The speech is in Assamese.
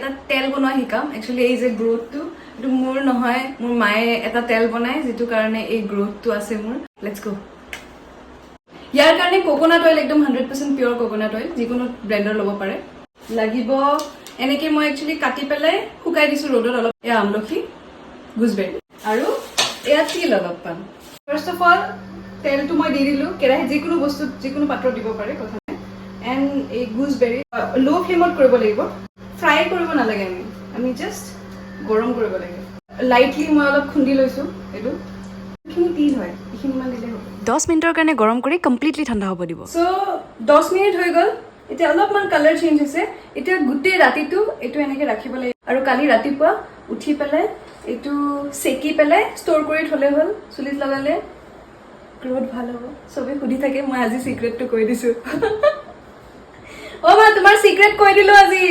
এটা তেল বনোৱা শিকাম একচুৱেলি এই যে গ্ৰোথটো এইটো মোৰ নহয় মোৰ মায়ে এটা তেল বনায় যেটো কাৰণে এই গ্ৰোথটো আছে মোৰ লেটস গো ইয়াৰ কাৰণে কোকোনাট অইল একদম 100% পিওৰ কোকোনাট অইল যিকোনো ব্ৰ্যান্ডৰ ল'ব পাৰে লাগিব এনেকে মই একচুৱেলি কাটি পেলাই শুকাই দিছো ৰ'দত অলপ এ আমলখি গুজবেৰী আৰু এয়া তিল অলপ পান ফাৰ্স্ট অফ অল তেলটো মই দি দিলো কেৰাহী যিকোনো বস্তু যিকোনো পাত্ৰত দিব পাৰে কথা নাই এণ্ড এই গুজবেৰী লো ফ্লেমত কৰিব লাগিব ফ্ৰাই কৰিব নালাগে আমি জাষ্ট গৰম কৰিব লাগে লাইটলি মই অলপ খুন্দি লৈছো এইটো এইখিনি তিল হয় এইখিনি মান দিলে হ'ব 10 মিনিটৰ কাৰণে গৰম কৰি কমপ্লিটলি ঠাণ্ডা হ'ব দিব সো 10 মিনিট হৈ গ'ল এতিয়া অলপমান কালাৰ চেঞ্জ হৈছে এতিয়া গোটেই ৰাতিটো এইটো এনেকে ৰাখিব লাগিব আৰু কালি ৰাতিপুৱা উঠি পেলাই এইটো সেকি পেলাই ষ্ট'ৰ কৰি থলে হ'ল চুলিত লগালে গ্ৰোথ ভাল হ'ব সবে সুধি থাকে মই আজি সিক্ৰেটটো কৈ দিছো ও মা তোমাৰ সিক্ৰেট কৈ দিলো আজি